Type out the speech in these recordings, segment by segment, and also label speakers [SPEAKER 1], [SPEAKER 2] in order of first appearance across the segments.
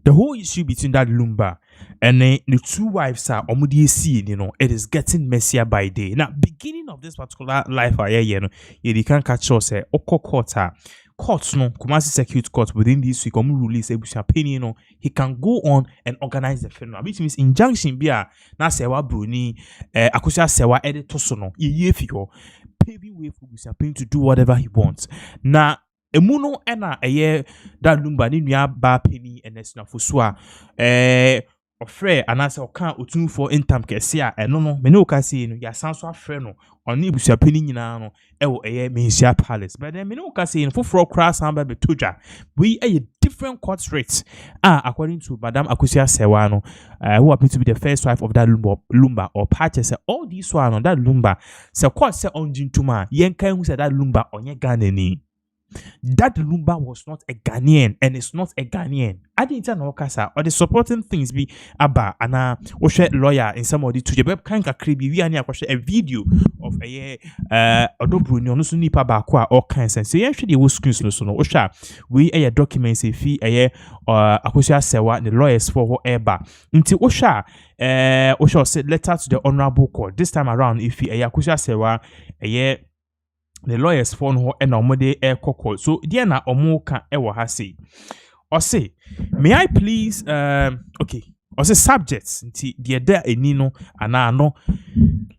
[SPEAKER 1] the whole issue between that Lumba and the two wives are omudi, you know, it is getting messier by day. Now, beginning of this particular life, you know, you can catch us oko courts no Kumasi Circuit Court within this week release a opinion no he can go on and organize the funeral, which means injunction bia na sewa bruni akosia sewa editor so no ye figure paving way for Busia to do whatever he wants. Na emuno ena that Lumba ni nua ba penny enesna fosua ofre anase okan otun for intam kese a eno no me ne okase no ya sanso afre no oni Busia penny nyina no ewo Mensia Palace, but then me ne okase no foforo cross amba be toja we different court rates according to Madam Akusia Sewa who happens to be the first wife of that Lumba or party say all these one on that Lumba se court say on Jintuma yenka who said that Lumba onye Ghanaian. That Lumba was not a Ghanaian and it's not a Ghanaian. I didn't know Kasa or the supporting things be Abba and Oshe lawyer in some of the two web kind of creepy we are a video of a Odobru no nipa bakwa all kinds and say actually was screens no so Osha we documents a fee Akosia Sewa the lawyers for whatever until Osha said letter to the honorable court this time around if he Akosia Sewa the lawyers phone ho and omode air cocoa. So dear na omo kan ewo ha say. Or say, may I please okay. Or say subjects nti dear there enino ana no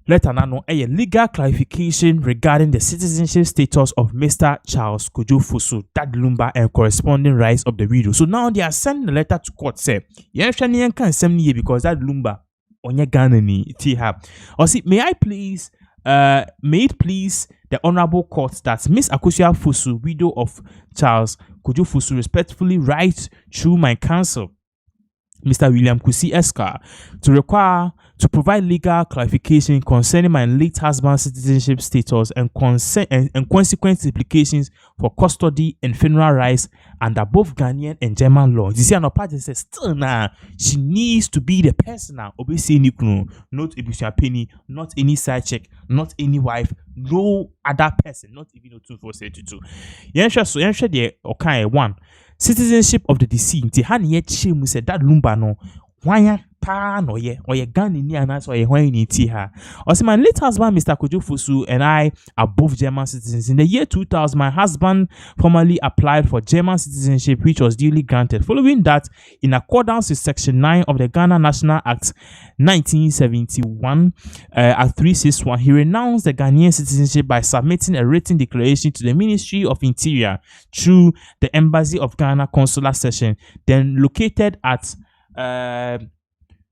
[SPEAKER 1] letter na no a legal clarification regarding the citizenship status of Mr. Charles Kojo Fosu, that Lumba and corresponding rights of the widow. So now they are sending a letter to court say, yeah, Shanian can send me because that Lumba onye Ghanaian ti have. Or say, may it please the honorable court that Miss Akosia Fosu, widow of Charles Kojo Fosu, respectfully write through my counsel, Mr. William Kusi Eska, to provide legal clarification concerning my late husband's citizenship status and consequent implications for custody and funeral rights under both Ghanaian and German law. You see, an party says still now she needs to be the person now. Obviously, not a penny, not any side check, not any wife, no other person, not even a 2432. Yensha de okay one. Citizenship of the deceased. Hani ye chimu said that Lumba no wanya pa no ye or ye Ghanaian anas or ye wani ti ha. Also, my late husband Mr. Kojo Fosu and I are both German citizens. In the year 2000, my husband formally applied for German citizenship, which was duly granted. Following that, in accordance with Section 9 of the Ghana National Act 1971, Act 361, he renounced the Ghanaian citizenship by submitting a written declaration to the Ministry of Interior through the Embassy of Ghana Consular Section, then located at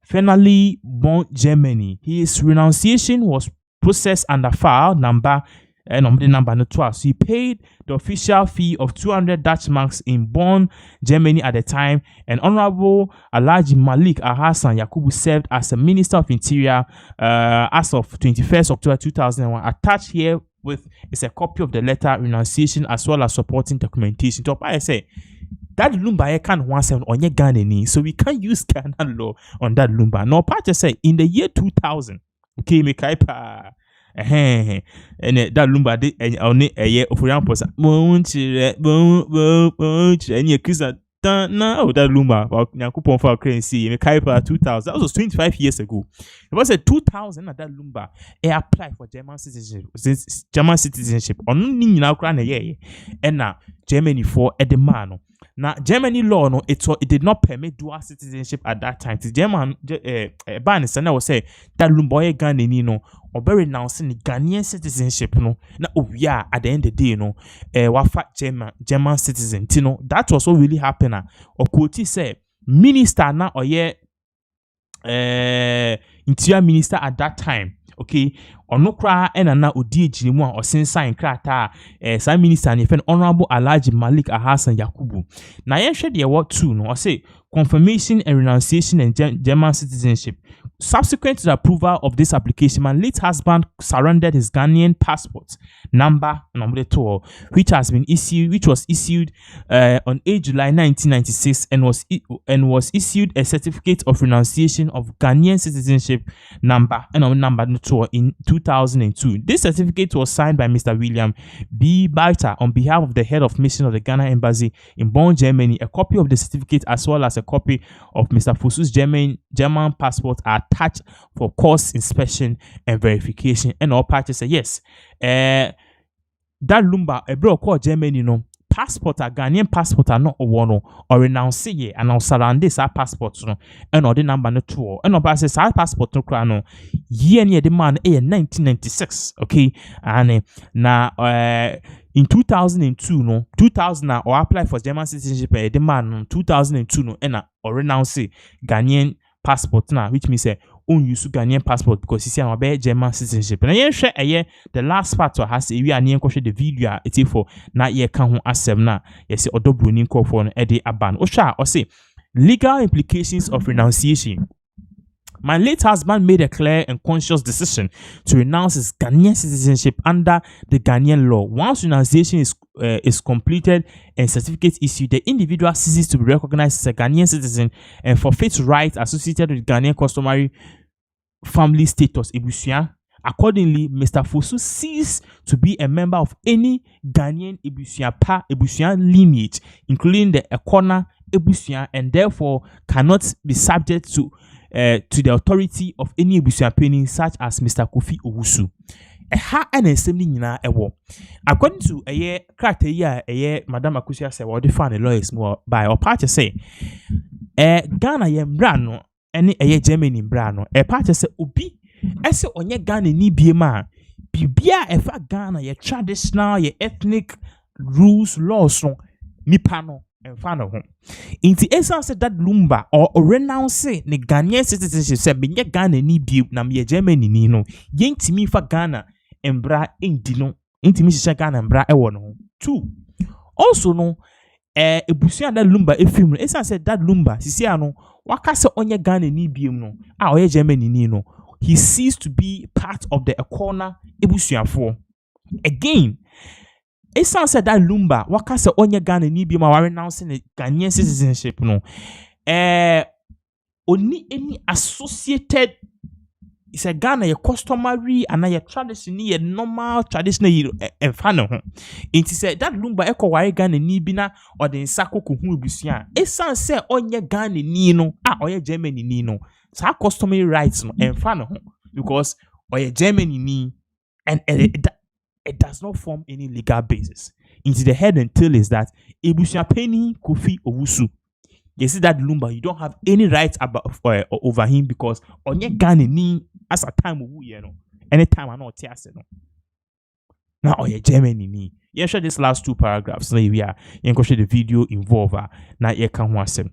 [SPEAKER 1] Finally, born Germany. His renunciation was processed under file number number 12. So he paid the official fee of 200 Dutch marks in Bonn, Germany at the time. And Honorable Alhaji Malik Alhassan Yakubu served as a Minister of Interior as of 21st October 2001. Attached here with is a copy of the letter renunciation as well as supporting documentation. So I say that Lumba can once on your Ghanaian, so we can't use Ghana law on that Lumba. No part say in the year 2000, okay, me kaipa, and that Lumba did only a year of example. And you accuse that now that Lumba Yakupon for currency, me kaipa 2000. That was 25 years ago. It was a 2000 that Lumba applied for German citizenship. German citizenship on now crown a year, and now Germany for Edemano. Now, Germany law no, it did not permit dual citizenship at that time. The German ban is was say that Lumboye Ghanaian no or very announcing the Ghanaian citizenship no. Now yeah, at the end of the day no, wafa German citizen. You know that was what really happened. Or Koti say minister na or interior minister at that time. Okay, onokra enana odi ejinimu or sensa krata some minister and even Honorable Alhaji Malik Alhassan Yakubu. Na yenhwe de what two no or say confirmation and renunciation and German citizenship. subsequent to the approval of this application, my late husband surrendered his Ghanaian passport number 2, which was issued on 8 July 1996 and was issued a certificate of renunciation of Ghanaian citizenship number 2 in 2002. This certificate was signed by Mr. William B0dy on behalf of the head of mission of the Ghana embassy in Bonn, Germany. A copy of the certificate as well as a copy of Mr. Fosu's German passport are attached for course inspection and verification. And all parties say yes. That Lumba a bro called Germany passport a Ghanaian passport are not one or renounce ye and now surround this our passport and or the number no 2 and no says our passport no crano year near the man 1996 okay and in 2002 2000 or apply for German citizenship the man 2002 and or renounce Ghanaian passport now, which means use Ghanaian passport because you see I'm a German citizenship. And I share the last part has we are near the video it for na ye can ho asem na yes odo bruni for no e aban. Osha or say legal implications of renunciation. My late husband made a clear and conscious decision to renounce his Ghanaian citizenship under the Ghanaian law. Once renunciation is completed and certificate issued, the individual ceases to be recognized as a Ghanaian citizen and forfeits rights associated with Ghanaian customary family status. Accordingly, Mr. Fosu ceased to be a member of any Ghanaian Ebusian lineage, including the Ekona Ebusian, and therefore cannot be subject to the authority of any Ebusian such as Mr. Kofi Owusu. According to a year character Madam Akusia said, what define the lawyers more by or party say Ghana yem brano any a Germany brano a party say ubi ese onye Ghana ni biema bibia efa Ghana ye traditional ye ethnic rules laws no nipano and fan of home. Inti esa said that Lumba or renounce ne Ghanaian citizenship said binye Ghana ni bi na me Germany ni no yenti mi fa Ghana embra indino inti mi shisha Ghana embra ewo no. 2 also no ebusia that Lumba efim esa said that Lumba sisi ano waka se onye Ghana ni bi no oye Germany ni no he ceased to be part of the Ekona ebusiafo. Again it sounds said that Lumba waka se onye Ghana ni bi ma wa renouncing the Ghanaian citizenship no only any associated it's a Ghana your customary and your tradition your normal traditional and fan ho it said that Lumba eko wa Ghana ni bi na or the nsako ko hu ebusia it sounds say onye Ghana ni no oye Germany ni no sa customary rights no and fan ho because oye Germany ni and it does not form any legal basis. Into the head and tail is that Ebusia Penny Kofi Owusu. You see that Lumba, you don't have any rights about over him because on your Ghana ni as a time you know. Anytime I know Tiase no. Now on your Germany ni. You share these last 2 paragraphs. So we are you can share the video involved. Now you can watch them.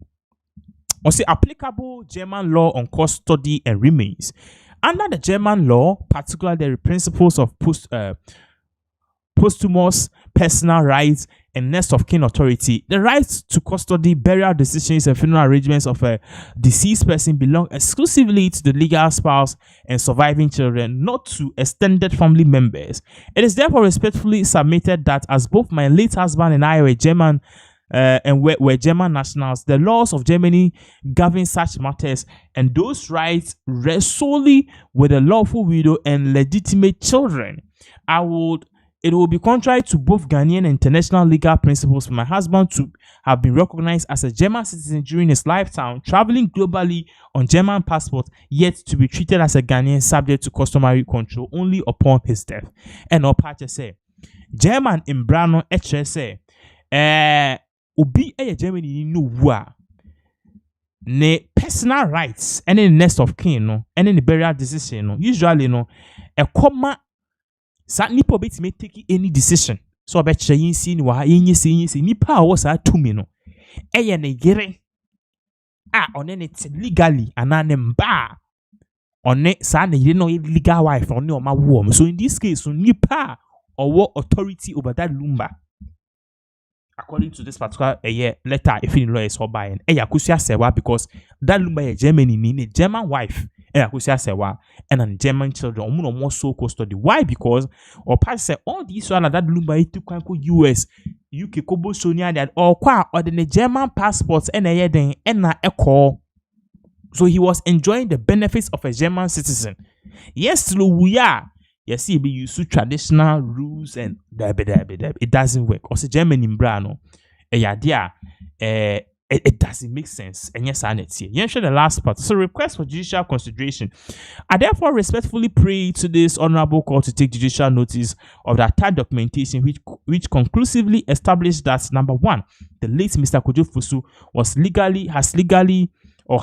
[SPEAKER 1] On say applicable German law on custody and remains. Under the German law, particularly the principles of posthumous personal rights and next of kin authority, the rights to custody, burial decisions, and funeral arrangements of a deceased person belong exclusively to the legal spouse and surviving children, not to extended family members. It is therefore respectfully submitted that as both my late husband and I were German and were German nationals, the laws of Germany govern such matters, and those rights rest solely with the lawful widow and legitimate children. It will be contrary to both Ghanaian and international legal principles for my husband to have been recognized as a German citizen during his lifetime, traveling globally on German passport, yet to be treated as a Ghanaian subject to customary control only upon his death. And all parties say, German in Brano say, Ubi Germany ni no wa ne personal rights and the next of kin no and the burial decision no usually no a comma sa nipa bit may take any decision so I bet yin see ni wa yin see nipa was a to me no ne gere on it legally and an ba on it sa ne no legal wife on your ma warm. So in this case so nipa or what authority over that Lumba according to this particular letter if in law is for buying kusia sewa because that Lumba Germany ni German wife and Akusia Sewa and German children omo more so custody. Why? Because or pass say all these one that Lumba to kwanko US UK Kobo Sonia that or kwa or the German passports and a den and na echo. So he was enjoying the benefits of a German citizen. Yes, we are. Yes, he be used to traditional rules and it doesn't work. Also, German in Brano, it doesn't make sense. And yes, I need here. You share the last part. So, request for judicial consideration. I therefore respectfully pray to this honorable court to take judicial notice of the attached documentation, which conclusively established that number one, the late Mr. Kojo Fusu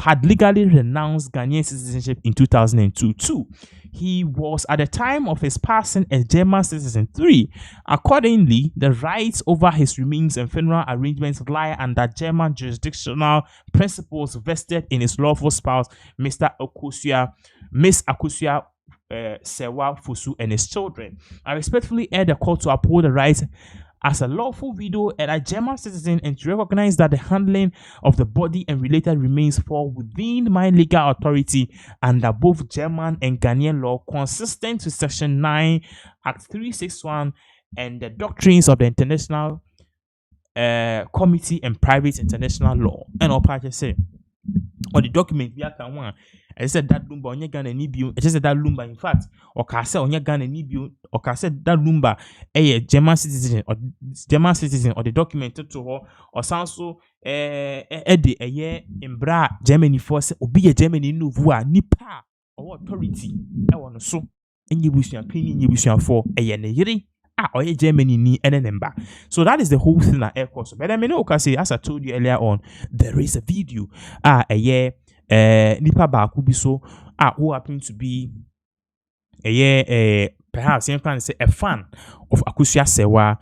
[SPEAKER 1] had legally renounced Ghanaian citizenship in 2002. 2. He was at the time of his passing a German citizen. 3. Accordingly, the rights over his remains and funeral arrangements lie under German jurisdictional principles vested in his lawful spouse, Miss Akusia Sewa Fusu, and his children. I respectfully urge the court to uphold the rights as a lawful widow and a German citizen, and to recognize that the handling of the body and related remains fall within my legal authority under both German and Ghanaian law, consistent with Section 9, Act 361, and the doctrines of the International Committee and Private International Law. And all parties say, or the document we can one. I said that Lumba on your Ghana Nibio. I said that Lumba, in fact, or Cassa on your Ghana Nibio, or Cassa that Lumba, a German citizen or the document to her, or sounds so Eddie a year in Bra, Germany force, or be a Germany Nouveau, Nipa, or authority. I want to so, and you wish your opinion, you wish your for a year. Or Germany ni number. So that is the whole thing at air course. But I mean, okay, as I told you earlier on, there is a video. A year, Nipa Bakubiso, who happened to be a year, perhaps you can say a fan of Akusia Sewa,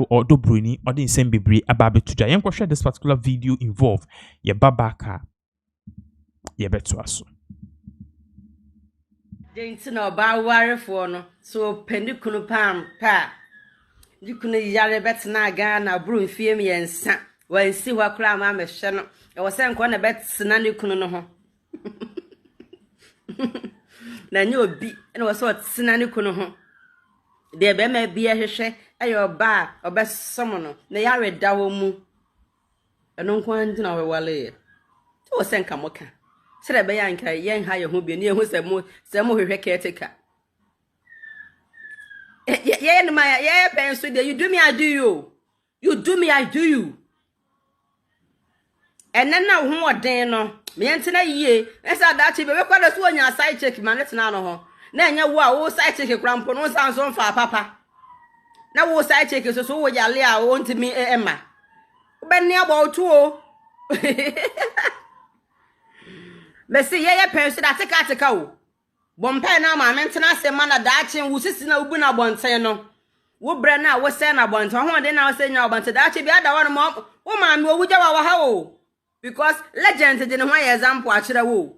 [SPEAKER 1] or Dobruni, or the same Bibri, Ababe Tuja. You can share this particular video involved. Ye Babaka, ye betuaso.
[SPEAKER 2] Didn't know about worry for no, so pendicunu pam pa. You couldn't yell better na Ghana, broom, fear me and son. When see what clam I'm a channel, I was saying one a bet Sinani Kuno. Then you be and was what Sinani Kuno. There may be a share at your bar or best summoner. They are a double moo. And no one to know well. It was sent Kamoka. Said a bayanka, young higher who be near who's a more caretaker. Yeah, my parents, you do me, I do you. You do me, I do you. And then now, who are there? No, me and ye, as I that you be quite a swan your side check, man, it's none. Then you wow, side check a grandpa, no sounds on for papa. Now, what side check is so ya lay out to me, Emma. But near about 2. Me say ye parents that take out. Bon pen na ma mentena se ma na daache wo sisi na obu na bonten no. Wo bre na wo se na bonten ho de na wo se nya bonten daache bi ada won mo wo ma me owu jawa wa ha o. Because legend de ne ho example a kire wo.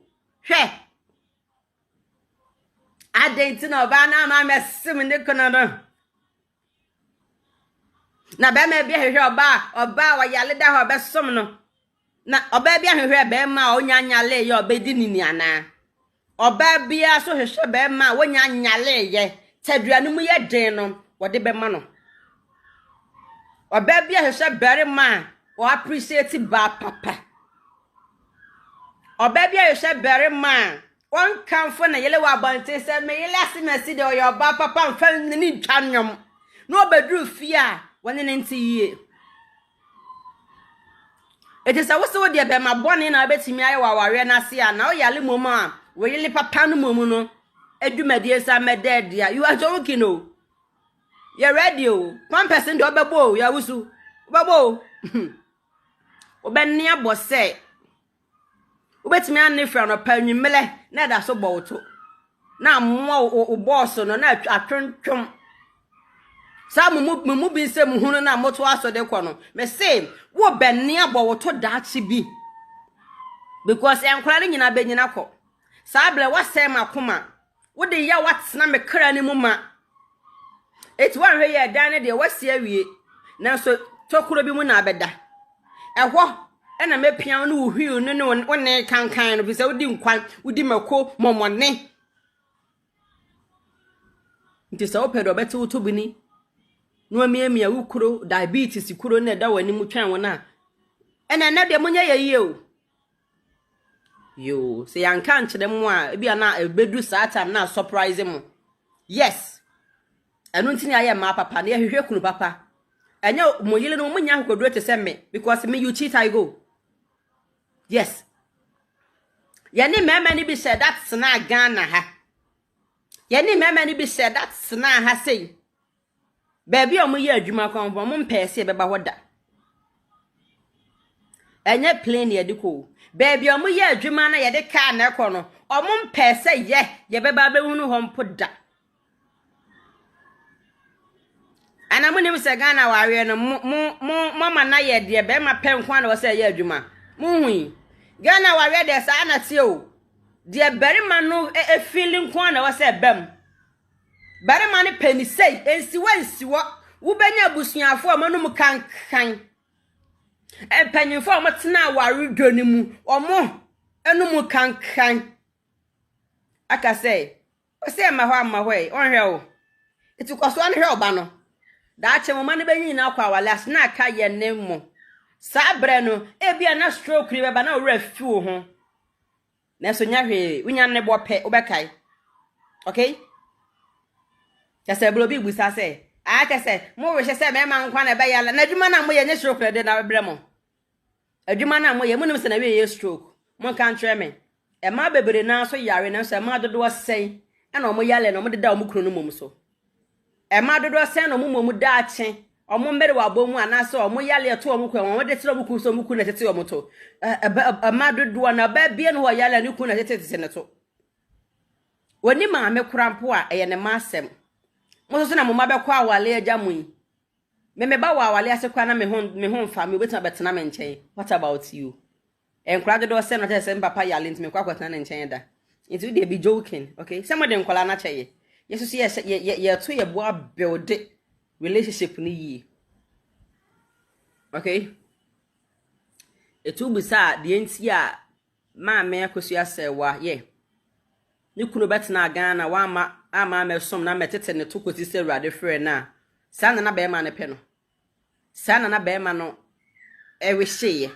[SPEAKER 2] Hwe. Adenti na ba na ma mesim ne kono no. Na be ma bi hwehwe oba wa yale da ho be som no. Na oba bi ahwehwe be ma onyanya le ye obedi nini ana. Oba bia so hwehwe be ma wonya nyale ye taduanu mu ye den no wode be ma no. Oba bia hwehwe bere ma o appreciate ba papa. Oba bia hwehwe bere ma won kanfo na yele wa bante se me yele asimasi de o ba papa mfa ni twanwom no obedru fia woni nti yie. It is a whistle dear be my bonny na betimi aye wa ware na se a na o yale momo a we yele papa no momo no edumade sa me dead ya. You are joking no. You ready o. One person do obebo ya wusu. Obebo. Obenia bo se. Obetimi an fra no pa nwumele na da so bo to. Na mo o boss no na atwontwom. Sa mu bi se mu hunu na moto aso de kɔ no. Me say wo benne abo wo to daachi bi. Because enkwara nyina be nyina kɔ. Sa ble wasɛ makoma. Wo de ya watena me kra ni mu ma. Eti wan hwe ye dan ne de wasi awie. Na so tokuro bi mu na abeda. Ɛhɔ ena mepia no hwiu no ne wonne kankan no bi se wodi nkwan wodi mako momone nti se opedo beti utubini no amiamia wukuro diabetes kuro na da wani mu twan wona ena na de munya ye o yo se yanka nkyere mu a bia na ebedu saa time na surprise mu yes enu ntini aye ma papa na hwehwe kunu papa enya moyile no munya hokoduro te se me because me you cheat I go yes yani mema ni bi said that's na Ghana ha yani mema ni bi said that's na ha say baby omo ye adwuma kwan bo mo mpese beba hoda enye plane ye diko baby omo ye adwuma na ye de ka na ekọ no omo mpese ye beba behunu ho mpoda ana mo nim se Ghana wawe no mo ma na ye de be ma pe nkwan na wo se ye adwuma mo hui Ghana wawe de sa na tie o de berima no feeling nkwan na wo se bem berima ne pani sei ensiwo wo benya busuafo amanum kankan empanyimfo o motena wawe dwoni mu omo enum kankan aka sei o se ma ho ama hwe onhwe o etukoso anhwe oba no da che mo mane benyi na kwa wale as na aka ye ne mo sa bre no bia na stroke ri beba na ora fi wo ho na so nya hwe unya ne bope obekai okay kase blo bi busa se a kase mo we se me ma nkwa na be yala na adwuma na mo ye ne stroke de na bre mo adwuma na mo ye mo nim se na we ye stroke mo kan tre me e ma bebere na so yare na so ma dodo sen e na mo yale na mo de da mo kuro no mom so e ma dodo sen na mo mom da ache omo mbere wa bomu anase omo yale to omo kwa omo de tire omo ku so omo ku na tete omo to ma dodo na ba bie no yale ni ku na tete ne to woni ma me kurampo a eye ne ma asem mo so na mo ma be kwa awale agya mu yi me ba wa awale ase kwa na me ho mfa me obetina betena me nchen what about you enkura dodo se no tese papa yale ntime kwa kwatena ne nchen da nti we dey be joking okay somebody nkola na cheye yesu ye to ye boa build relationship ni yi okay etu bisa de enti a ma me akosu asewa ye ni kunu betena Ghana wa ama me som na metete ne to koti se rade frɛ na sana na be ma ne pe no sana na be ma no we hye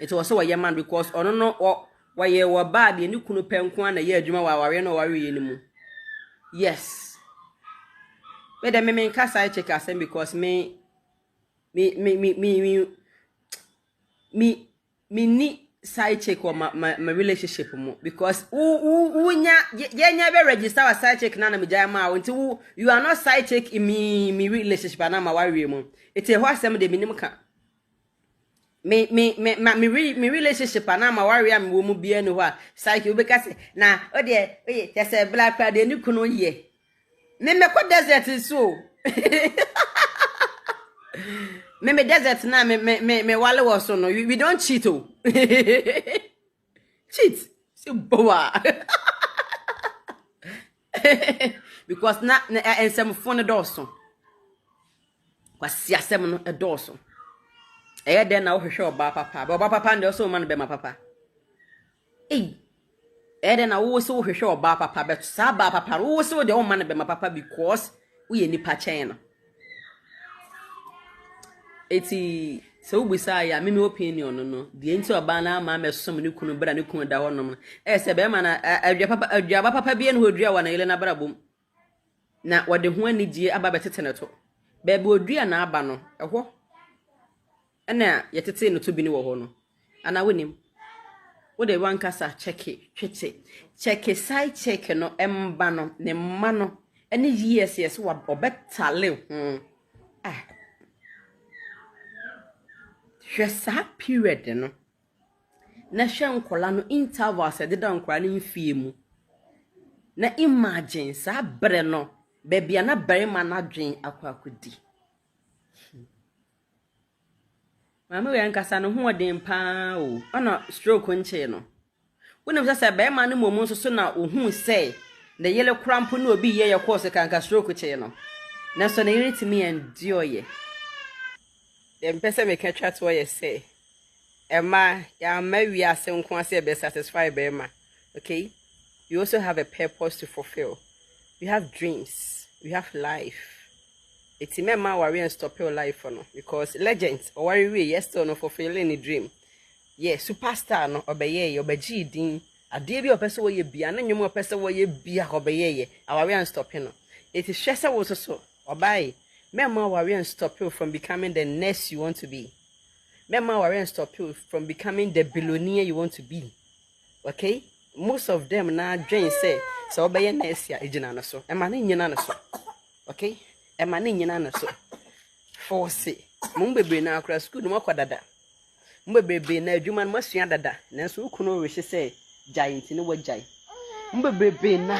[SPEAKER 2] it was so ye man because ono no wa ye wo ba de ni kunu pe nko na ye adwuma wa ware no ware ye ni mu yes me de me kasa check asem because me ni side check or my relationship mo because unya ye be register wa side check na me jama until you are not side check in me relationship na ma ware mo it e ho asem de minim ka me relationship na ma ware am wo mu bia no ho a side you be ka se na o de oye te se black card ni kunu ye me ko desert so me desert na me wale was so no we don't cheat oh cheat so boa because na ensem phone doso kwasi asem no doso e de na wo hwehwe oba papa ndo so man be ma papa eh e de na wo so wo hwehwe oba papa be sa ba papa wo so de wo man be ma papa because wo ye nipa chen no eti so ubisa ya me opinion no de enti oba na ama me som ne kunu bra ne kunu da honom se be ma na adua papa bie no hodua wa na ile na bra bom na wode ho anigye aba betete ne to be odua na aba no ehwo ena yetete no to bi ni wo ho no ana wonim wo de wan kasa check side check no emba no ne mma no ene yes wa obetale hwesa period no na hwe nkola no interval se de da nkola no mfie mu na imagine sa bre no bebia na berima na dwen akwakodi mama we ankasa no ho odin pa o ona stroke nche no wonim se berima no momu so na ohun se na yele krampo na obi ye course kanka stroke che no na so na yiri timi endure ye dem pese me ka twa to ye say Emma, ya maybe I say unquancy be satisfied by Emma. Okay? You also have a purpose to fulfill. We have dreams. We have life. It's a man worry and stop your life for no. Because legends or worry we yes or no fulfilling a dream. Yes, superstar no obey obey din. A dear your person where you be and you more person where you be obey our way and stop you. It is Shessa was so obey. Mema worry and stop you from becoming the nurse you want to be. Mema worry and stop you from becoming the billionaire you want to be. Okay? Most of them now Jane say so obey nurse ya ejina so. E man nyina so. Okay? E man nyina so. Force. Mumbebe na akra school no makwadada. Mbebebe na adwuma no masua dada. Nanso ukuno rehye say giant ni wajai. Mbebebe na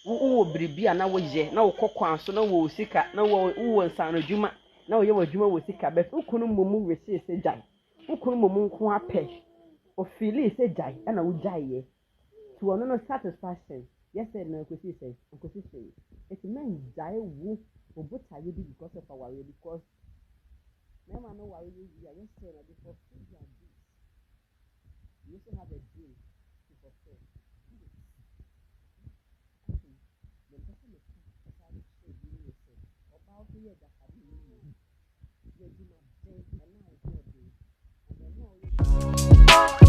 [SPEAKER 2] wo bribia na wo ye na wo kokwan so na wo sika na wo nsan adwuma na wo ye adwuma wo sika bet ukuno momu rehye say jai. Ukuno momu nko apɛ. O feel say jai na wo jai ye. To no satisfaction. Yes said no kwesi say. It means jai wo obuta ye because of our way because never know why we are just saying that before you also have a dream to fulfill. The person is about to hear that I didn't know.